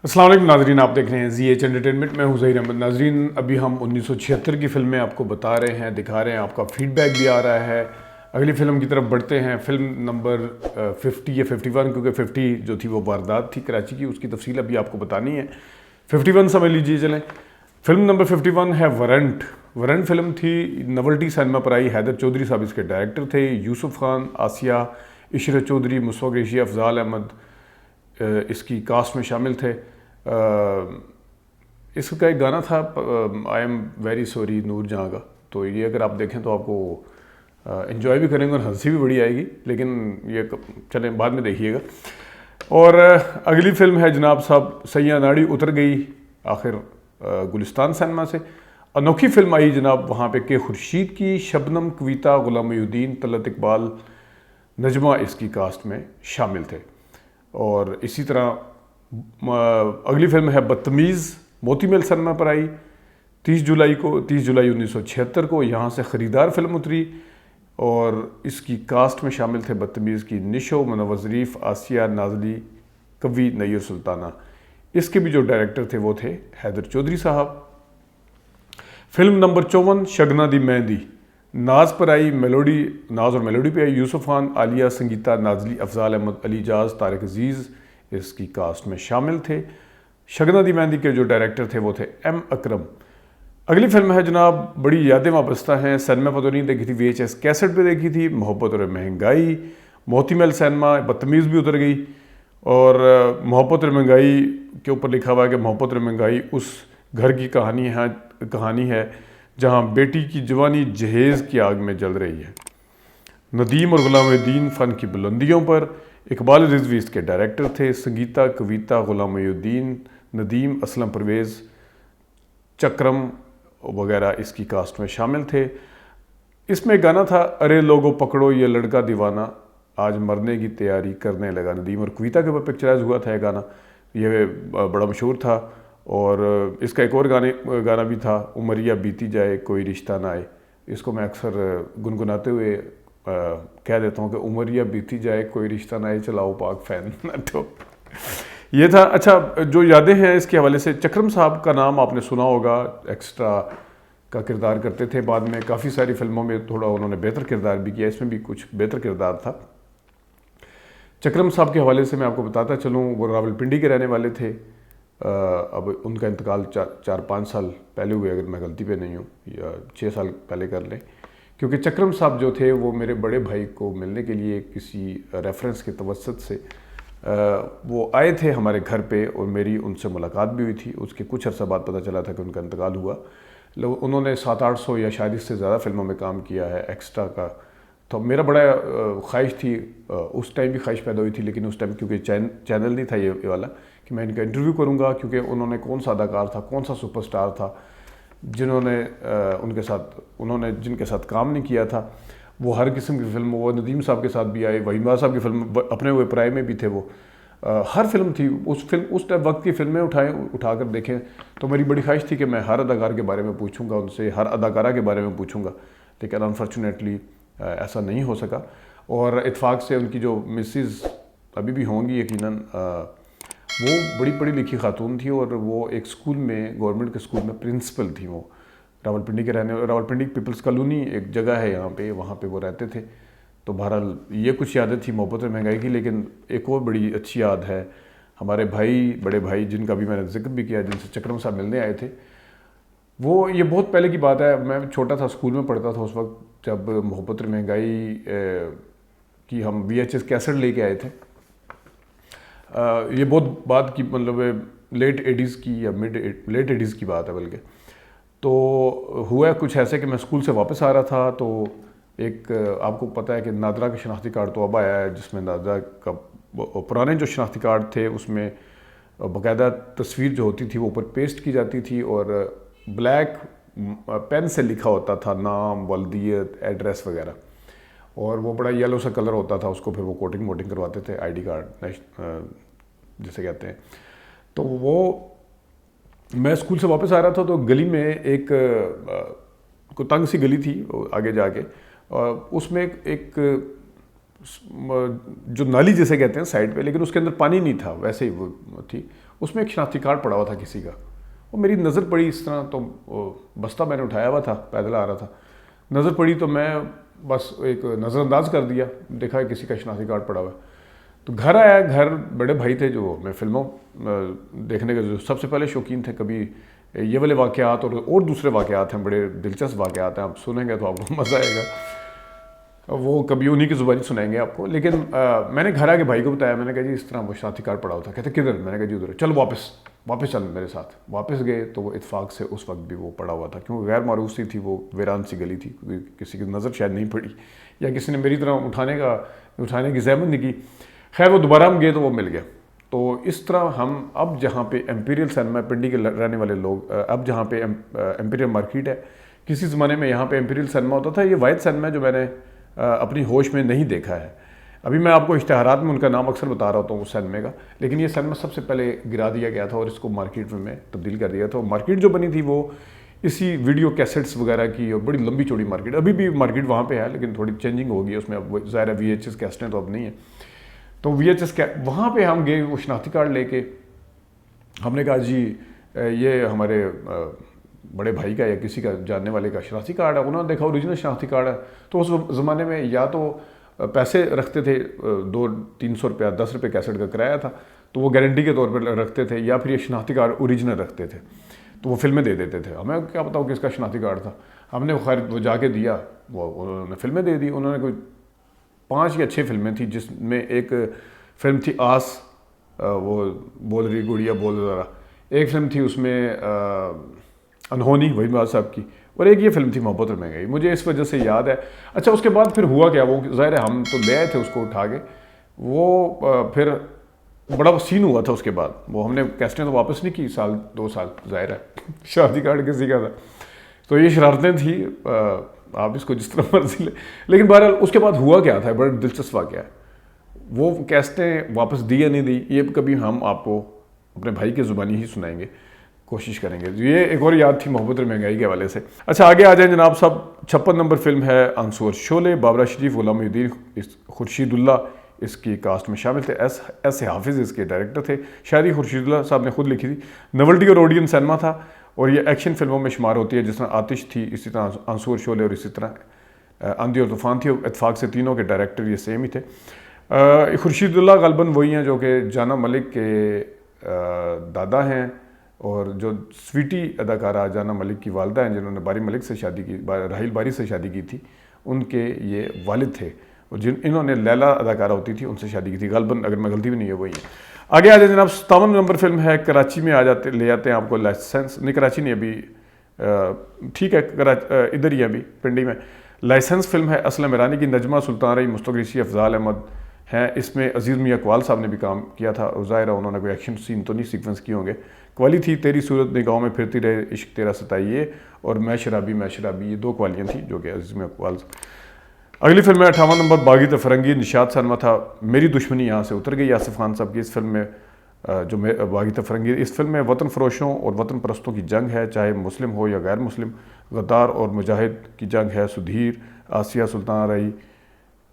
السلام علیکم ناظرین، آپ دیکھ رہے ہیں زی ایچ انٹرٹینمنٹ میں ہوں ظہیر احمد۔ ناظرین، ابھی ہم 1976 کی فلمیں آپ کو بتا رہے ہیں، دکھا رہے ہیں، آپ کا فیڈ بیک بھی آ رہا ہے۔ اگلی فلم کی طرف بڑھتے ہیں، فلم نمبر 50 یا 51، کیونکہ 50 جو تھی وہ واردات تھی کراچی کی، اس کی تفصیل ابھی آپ کو بتانی ہے۔ 51 سمجھ لیجیے چلیں۔ فلم نمبر 51 ہے وارنٹ۔ وارنٹ فلم تھی، نولٹی سینما پر آئی، حیدر چودھری صاحب اس کے ڈائریکٹر تھے، یوسف خان، آسیہ، عشرت چودھری، مصطفیٰ قریشی، افضال احمد اس کی کاسٹ میں شامل تھے۔ اس کا ایک گانا تھا آئی ایم ویری سوری نور جہاں کا، تو یہ اگر آپ دیکھیں تو آپ کو انجوائے بھی کریں گے اور ہنسی بھی بڑی آئے گی، لیکن یہ چلیں بعد میں دیکھیے گا۔ اور اگلی فلم ہے جناب صاحب سیاں ناڑی اتر گئی آخر گلستان سینما سے۔ انوکھی فلم آئی جناب وہاں پہ کہ خورشید کی، شبنم، کویتا، غلام محی الدین، طلعت اقبال، نجمہ اس کی کاسٹ میں شامل تھے۔ اور اسی طرح اگلی فلم ہے بدتمیز، موتی محل سینما پر آئی 30 جولائی 1976 کو، یہاں سے خریدار فلم اتری اور اس کی کاسٹ میں شامل تھے بدتمیز کی نشو، منور ظریف، آسیہ نازلی، کبھی نیر سلطانہ۔ اس کے بھی جو ڈائریکٹر تھے وہ تھے حیدر چودھری صاحب۔ فلم نمبر 54 شگنا دی مہندی، ناز پر آئی، میلوڈی، ناز اور میلوڈی پہ آئی، یوسف خان، عالیہ، سنگیتا، نازلی، افضال احمد، علی جاز، طارق عزیز اس کی کاسٹ میں شامل تھے۔ شگنا دی مہندی کے جو ڈائریکٹر تھے وہ تھے ایم اکرم۔ اگلی فلم ہے جناب، بڑی یادیں وابستہ ہیں، سینما پر تو نہیں دیکھی تھی، وی ایچ ایس کیسٹ پہ دیکھی تھی، محبت اور مہنگائی، موتی محل سینما، بدتمیز بھی اتر گئی۔ اور محبت اور مہنگائی کے اوپر لکھا ہوا ہے کہ محبت اور مہنگائی اس گھر کی کہانی ہے جہاں بیٹی کی جوانی جہیز کی آگ میں جل رہی ہے۔ ندیم اور غلام محی الدین فن کی بلندیوں پر، اقبال رضوی اس کے ڈائریکٹر تھے، سنگیتا، کویتا، غلام محی الدین، ندیم، اسلم پرویز، چکرم وغیرہ اس کی کاسٹ میں شامل تھے۔ اس میں گانا تھا ارے لوگو پکڑو یہ لڑکا دیوانہ آج مرنے کی تیاری کرنے لگا، ندیم اور کویتا کے اوپر پکچرائز ہوا تھا یہ گانا، یہ بڑا مشہور تھا۔ اور اس کا ایک اور گانا بھی تھا عمریہ بیتی جائے کوئی رشتہ نہ آئے، اس کو میں اکثر گنگناتے ہوئے کہہ دیتا ہوں کہ عمریہ بیتی جائے کوئی رشتہ نہ آئے چلاؤ پاک فین۔ تو یہ تھا۔ اچھا، جو یادیں ہیں اس کے حوالے سے، چکرم صاحب کا نام آپ نے سنا ہوگا، ایکسٹرا کا کردار کرتے تھے، بعد میں کافی ساری فلموں میں تھوڑا انہوں نے بہتر کردار بھی کیا، اس میں بھی کچھ بہتر کردار تھا۔ چکرم صاحب کے حوالے سے میں آپ کو بتاتا چلوں، وہ راولپنڈی کے رہنے والے تھے، اب ان کا انتقال 4-5 سال پہلے ہوئے اگر میں غلطی پہ نہیں ہوں، یا 6 سال پہلے کر لیں، کیونکہ چکرم صاحب جو تھے وہ میرے بڑے بھائی کو ملنے کے لیے کسی ریفرنس کے توسط سے وہ آئے تھے ہمارے گھر پہ، اور میری ان سے ملاقات بھی ہوئی تھی۔ اس کے کچھ عرصہ بعد پتہ چلا تھا کہ ان کا انتقال ہوا۔ انہوں نے 700-800 یا شاید اس سے زیادہ فلموں میں کام کیا ہے ایکسٹرا کا، تو میرا بڑا خواہش تھی، اس ٹائم بھی خواہش پیدا ہوئی تھی، لیکن اس ٹائم کیونکہ چینل نہیں تھا یہ والا کہ میں ان کا انٹرویو کروں گا، کیونکہ انہوں نے کون سا اداکار تھا، کون سا سپر سٹار تھا جن کے ساتھ کام نہیں کیا تھا۔ وہ ہر قسم کی فلم، وہ ندیم صاحب کے ساتھ بھی آئے، وحیم صاحب کی فلم اپنے ہوئے پرائے میں بھی تھے، وہ ہر فلم تھی، اس وقت کی فلمیں اٹھا کر دیکھیں تو میری بڑی خواہش تھی کہ میں ہر اداکار کے بارے میں پوچھوں گا ان سے، ہر اداکارہ کے بارے میں پوچھوں گا، لیکن انفارچونیٹلی ایسا نہیں ہو سکا۔ اور اتفاق سے ان کی جو مسز ابھی بھی ہوں گی یقیناً، وہ بڑی پڑھی لکھی خاتون تھی، اور وہ ایک اسکول میں، گورنمنٹ کے اسکول میں پرنسپل تھی، وہ راولپنڈی کے راولپنڈی پیپلز کالونی ایک جگہ ہے یہاں پہ، وہاں پہ وہ رہتے تھے۔ تو بہرحال یہ کچھ یادیں تھی محبت اور مہنگائی کی، لیکن ایک اور بڑی اچھی یاد ہے ہمارے بڑے بھائی جن کا بھی میں نے ذکر بھی کیا، جن سے چکرم صاحب ملنے آئے تھے، وہ یہ بہت پہلے کی بات ہے، میں چھوٹا تھا، اسکول میں پڑھتا تھا اس وقت، جب محبت اور مہنگائی کی ہم وی ایچ ایس کیسٹ لے کے آئے تھے۔ یہ بہت بعد کی، مطلب لیٹ 80s کی یا لیٹ 80s کی بات ہے بلکہ۔ تو ہوا کچھ ایسے کہ میں اسکول سے واپس آ رہا تھا، تو ایک آپ کو پتہ ہے کہ نادرا کا شناختی کارڈ تو اب آیا ہے، جس میں نادرا کا پرانے جو شناختی کارڈ تھے اس میں باقاعدہ تصویر جو ہوتی تھی وہ اوپر پیسٹ کی جاتی تھی، اور بلیک پین سے لکھا ہوتا تھا نام، والدیت، ایڈریس وغیرہ، اور وہ بڑا یلو سا کلر ہوتا تھا، اس کو پھر وہ کوٹنگ کرواتے تھے، آئی ڈی کارڈ جسے کہتے ہیں۔ تو وہ میں اسکول سے واپس آ رہا تھا، تو گلی میں ایک کو تنگ سی گلی تھی آگے جا کے، اس میں ایک جو نالی جیسے کہتے ہیں سائڈ پہ، لیکن اس کے اندر پانی نہیں تھا، ویسے ہی وہ تھی، اس میں ایک شناختی کارڈ پڑا ہوا تھا کسی کا. وہ میری نظر پڑی اس طرح, تو بستہ میں نے اٹھایا ہوا تھا, پیدل آ رہا تھا, نظر پڑی تو میں بس ایک نظر انداز کر دیا, دیکھا کسی کا شناختی کارڈ پڑا ہوا ہے. تو گھر آیا, گھر بڑے بھائی تھے جو میں فلموں دیکھنے کے جو سب سے پہلے شوقین تھے, کبھی یہ والے واقعات اور دوسرے واقعات ہیں, بڑے دلچسپ واقعات ہیں, آپ سنیں گے تو آپ کو مزہ آئے گا, وہ کبھی انہی کی زبانی سنائیں گے آپ کو. لیکن میں نے گھر آ کے بھائی کو بتایا, میں نے کہا جی اس طرح وہ شناختی کارڈ پڑا ہوا تھا. کہتے کدھر؟ میں نے کہا جی ادھر. چل واپس چل میرے ساتھ. واپس گئے تو وہ اتفاق سے اس وقت بھی وہ پڑا ہوا تھا, کیونکہ غیر معروف سی تھی, وہ ویران سی گلی تھی, کسی کی نظر شاید نہیں پڑی, یا کسی نے میری طرح اٹھانے کی زحمت نہیں کی. خیر وہ دوبارہ ہم گئے تو وہ مل گیا. تو اس طرح ہم اب جہاں پہ ایمپیریل سینما, پنڈی کے رہنے والے لوگ, اب جہاں پہ ایمپیریل مارکیٹ ہے, کسی زمانے میں یہاں پہ ایمپیریل سینما ہوتا تھا. یہ واحد سینما ہے جو میں نے اپنی ہوش میں نہیں دیکھا ہے. ابھی میں آپ کو اشتہارات میں ان کا نام اکثر بتا رہا ہوتا ہوں اس سینمے کا, لیکن یہ سینما سب سے پہلے گرا دیا گیا تھا اور اس کو مارکیٹ میں تبدیل کر دیا تھا. مارکیٹ جو بنی تھی وہ اسی ویڈیو کیسٹس وغیرہ کی, اور بڑی لمبی چوڑی مارکیٹ, ابھی بھی مارکیٹ وہاں پہ ہے لیکن تھوڑی چینجنگ ہو گئی اس میں. اب ظاہر ہے VHS کیسٹیں تو اب نہیں ہیں, تو VHS وہاں پہ ہم گئے وہ شناختی کارڈ لے کے. ہم نے کہا جی یہ ہمارے بڑے بھائی کا یا کسی کا جاننے والے کا شناختی کارڈ ہے. انہوں نے دیکھا اوریجنل شناختی کارڈ ہے. تو اس زمانے میں یا تو پیسے رکھتے تھے, 200-300 روپیہ, 10 روپے کیسٹ کا کرایہ تھا, تو وہ گارنٹی کے طور پر رکھتے تھے, یا پھر یہ شناختی کارڈ اوریجنل رکھتے تھے تو وہ فلمیں دے دیتے تھے. ہمیں کیا پتا ہو کس کا شناختی کارڈ تھا. ہم نے خیر وہ جا کے دیا, وہ انہوں نے فلمیں دے دی. انہوں نے کوئی 5 یا 6 فلمیں تھیں, جس میں ایک فلم تھی آس, وہ بول رہی گڑیا بول ذرا, ایک فلم تھی اس میں انہونی وحید مراد صاحب کی, اور ایک یہ فلم تھی محبت اور مہنگائی. مجھے اس وجہ سے یاد ہے. اچھا اس کے بعد پھر ہوا کیا, وہ ظاہر ہے ہم تو لے آئے تھے اس کو اٹھا کے, وہ پھر بڑا سین ہوا تھا اس کے بعد. وہ ہم نے کیسٹیں تو واپس نہیں کی, 1-2 سال, ظاہر ہے شادی کارڈ کسی کا تھا. تو یہ شرارتیں تھیں, آپ اس کو جس طرح مرضی لیں. لیکن بہرحال اس کے بعد ہوا کیا تھا, بڑا دلچسپ واقعہ ہے. وہ کیسٹیں واپس دی یا نہیں دی, یہ کبھی ہم آپ کو اپنے بھائی کی زبانی ہی سنائیں گے, کوشش کریں گے. یہ ایک اور یاد تھی محبت اور مہنگائی کے حوالے سے. اچھا آگے آ جائیں جناب صاحب. 56 نمبر فلم ہے آنسور شعلے. بابرا شریف, غلام محی الدین, خورشید اللہ اس کی کاسٹ میں شامل تھے. ایس حافظ اس کے ڈائریکٹر تھے. شاعری خورشید اللہ صاحب نے خود لکھی تھی. نولٹی اور اوڈین سینما تھا, اور یہ ایکشن فلموں میں شمار ہوتی ہے, جس طرح آتش تھی, اسی طرح آنسور شعلے, اور اسی طرح آندھی اور طوفان تھی. اتفاق سے تینوں کے ڈائریکٹر یہ سیم ہی تھے. خورشید اللہ غالباً وہی ہیں جو کہ جانا ملک کے دادا ہیں, اور جو سویٹی اداکارہ جانا ملک کی والدہ ہیں, جنہوں نے باری ملک سے شادی کی, راحیل باری سے شادی کی تھی, ان کے یہ والد تھے. اور انہوں نے لیلا اداکارہ ہوتی تھی, ان سے شادی کی تھی غالباً, اگر میں غلطی بھی نہیں ہے وہی ہے. آگے آ جائیں جناب. 57 نمبر فلم ہے کراچی میں لے جاتے ہیں آپ کو لائسنس. نہیں کراچی نہیں, ابھی ٹھیک ہے ادھر ہی ہے, ابھی پنڈی میں. لائسنس فلم ہے اسلم ایرانی کی. نجمہ سلطان رہی, مستق ریشی, افضال احمد ہیں اس میں. عزیز میاں اقبال صاحب نے بھی کام کیا تھا, اور ظاہر ہے انہوں نے کوئی ایکشن سین تو نہیں سیکوینس کیے ہوں گے. قوالی تھی تیری صورت نگاہوں میں پھرتی رہے, عشق تیرا ستائیے, اور میں شرابی. یہ 2 قوالیاں تھیں جو کہ عزیز میاں اقبال. اگلی فلم ہے 58 نمبر باغی تفرنگی. نشاط سینما تھا. میری دشمنی یہاں سے اتر گئی, آصف خان صاحب کی. اس فلم میں جو باغی تفرنگی, اس فلم میں وطن فروشوں اور وطن پرستوں کی جنگ ہے, چاہے مسلم ہو یا غیر مسلم. غدار اور مجاہد کی جنگ ہے. سدھیر, آسیہ سلطان رائی,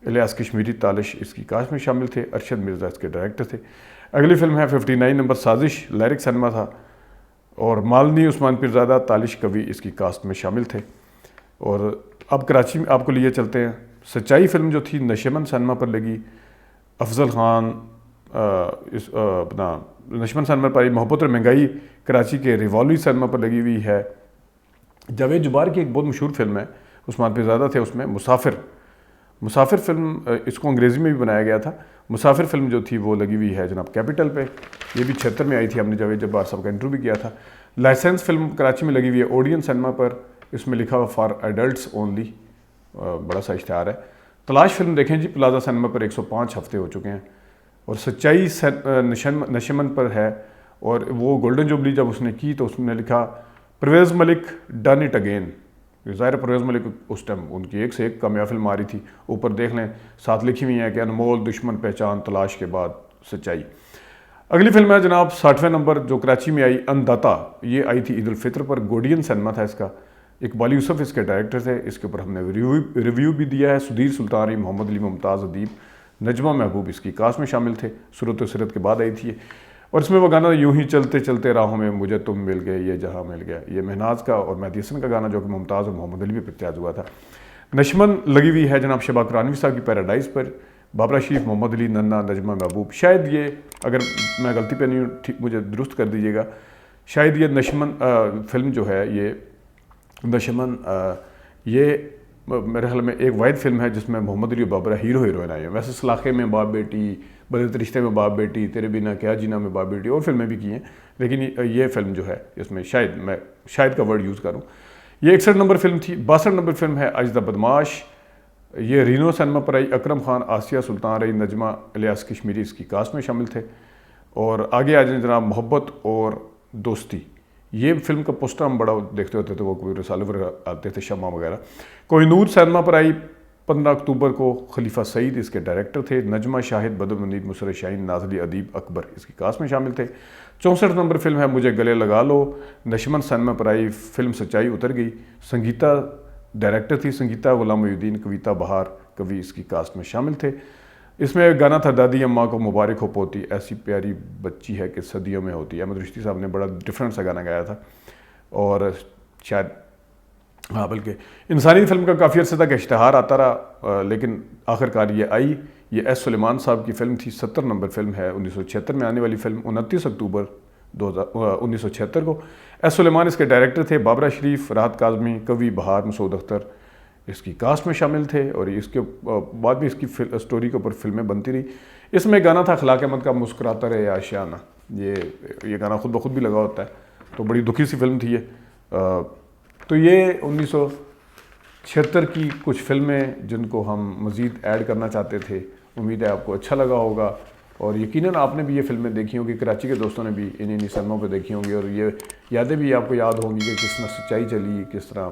الیاس کشمیری, تالش اس کی کاسٹ میں شامل تھے. ارشد مرزا اس کے ڈائریکٹر تھے. اگلی فلم ہے 59 نمبر سازش. لیرک سینما تھا, اور مالنی عثمان پیرزادہ, تالش کبھی اس کی کاسٹ میں شامل تھے. اور اب کراچی میں آپ کو لیے چلتے ہیں. سچائی فلم جو تھی نشیمن سینما پر لگی. افضل خان اپنا نشیمن سینما پر. محبت اور مہنگائی کراچی کے ریوالوی سینما پر لگی ہوئی ہے. جاوید جبار کی ایک بہت مشہور فلم ہے, عثمان پیرزادہ تھے اس میں. مسافر فلم, اس کو انگریزی میں بھی بنایا گیا تھا. مسافر فلم جو تھی وہ لگی ہوئی ہے جناب کیپٹل پہ. یہ بھی 76 میں آئی تھی. ہم نے جاوید جبار صاحب کا انٹرویو بھی کیا تھا. لائسنس فلم کراچی میں لگی ہوئی ہے اوڈین سینما پر. اس میں لکھا ہوا فار ایڈلٹس اونلی, بڑا سا اشتہار ہے. تلاش فلم دیکھیں جی, پلازا سینما پر 105 ہفتے ہو چکے ہیں. اور سچائی نشیمن پر ہے, اور وہ گولڈن جوبلی جب اس نے کی تو اس نے لکھا پرویز ملک ڈن اٹ اگین. ظاہر پرویز ملک اس ٹائم ان کی ایک سے ایک کامیاب فلم آ رہی تھی. اوپر دیکھ لیں ساتھ لکھی ہوئی ہیں کہ انمول, دشمن, پہچان, تلاش کے بعد سچائی. اگلی فلم ہے جناب 60ویں نمبر جو کراچی میں آئی, انداتا. یہ آئی تھی عید الفطر پر. گوڈین سینما تھا اس کا. اقبال یوسف اس کے ڈائریکٹر تھے. اس کے اوپر ہم نے ریویو بھی دیا ہے. سدھیر سلطان رہی, محمد علی ممتاز ادیب, نجمہ محبوب اس کی کاسٹ میں شامل تھے. صورت و سیرت کے بعد آئی تھی. اور اس میں وہ گانا یوں ہی چلتے چلتے راہوں میں مجھے تم مل گئے یہ جہاں مل گیا، یہ مہناز کا اور مہدی حسن کا گانا جو کہ ممتاز اور محمد علی پہ تیار ہوا تھا۔ نشمن لگی ہوئی ہے جناب شبا قرانوی صاحب کی پیراڈائز پر، بابرا شریف، محمد علی، ننا، نجمہ محبوب۔ شاید یہ، اگر میں غلطی پہ نہیں ہوں مجھے درست کر دیجیے گا، شاید یہ نشمن فلم جو ہے، یہ نشمن یہ میرے خیال میں ایک واحد فلم ہے جس میں محمد علی اور بابرا ہیرو ہیروئن آئے ہیں۔ ویسے سلاخے میں باپ بیٹی، بدلتے رشتے میں باپ بیٹی، تیرے بنا کیا جینا میں باپ بیٹی اور فلمیں بھی کی ہیں، لیکن یہ فلم جو ہے اس میں شاید میں شاید کا ورڈ یوز کروں، یہ 61 نمبر فلم تھی۔ 62 نمبر فلم ہے اجدہ بدماش، یہ رینو سنیما پر آئی، اکرم خان، آسیہ سلطان رئی، نجمہ الیاس کشمیری اس کی کاسٹ میں شامل تھے۔ اور آگے آ جائیں جناب محبت اور دوستی، یہ فلم کا پوسٹر ہم بڑا دیکھتے ہوتے تھے، وہ کوئی رسالے وغیرہ آتے تھے، شمع وغیرہ۔ کوئی نور سینما پر آئی 15 اکتوبر کو، خلیفہ سعید اس کے ڈائریکٹر تھے، نجمہ شاہد، بدر منیر، مسرت شاہین، نازلی ادیب، اکبر اس کی کاسٹ میں شامل تھے۔ 64 نمبر فلم ہے مجھے گلے لگا لو، نشمن سینما پر آئی، فلم سچائی اتر گئی، سنگیتا ڈائریکٹر تھی، سنگیتا، غلام محی الدین، کویتا بہار کبھی اس کی کاسٹ میں شامل تھے۔ اس میں گانا تھا دادی اماں کو مبارک ہو پوتی، ایسی پیاری بچی ہے کہ صدیوں میں ہوتی ہے، احمد رشدی صاحب نے بڑا ڈفرینٹ سا گانا گایا تھا۔ اور شاید بلکہ انسانی فلم کا کافی عرصے تک اشتہار آتا رہا، لیکن آخر کار یہ آئی۔ یہ ایس سلیمان صاحب کی فلم تھی، 70 نمبر فلم ہے، 1976 میں آنے والی فلم، 29 اکتوبر 1976 کو۔ ایس سلیمان اس کے ڈائریکٹر تھے، بابرا شریف، راحت کاظمی، کوی بہار، مسعود اختر اس کی کاسٹ میں شامل تھے، اور اس کے بعد بھی اس کی سٹوری کے اوپر فلمیں بنتی رہی۔ اس میں گانا تھا اخلاق احمد کا مسکراتا رہے آشیانہ، یہ گانا خود بخود بھی لگا ہوتا ہے، تو بڑی دکھی سی فلم تھی یہ۔ تو یہ 1976 کی کچھ فلمیں جن کو ہم مزید ایڈ کرنا چاہتے تھے، امید ہے آپ کو اچھا لگا ہوگا، اور یقیناً آپ نے بھی یہ فلمیں دیکھی ہوں گی، کراچی کے دوستوں نے بھی انہیں سنیموں پہ دیکھی ہوں گی، اور یہ یادیں بھی آپ کو یاد ہوں گی کہ کس طرح سچائی چلی، کس طرح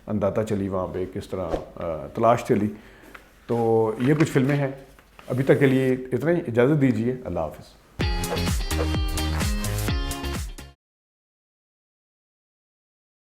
انداتا چلی وہاں پہ، کس طرح تلاش چلی۔ تو یہ کچھ فلمیں ہیں، ابھی تک کے لیے اتنا ہی، اجازت دیجیے، اللہ حافظ۔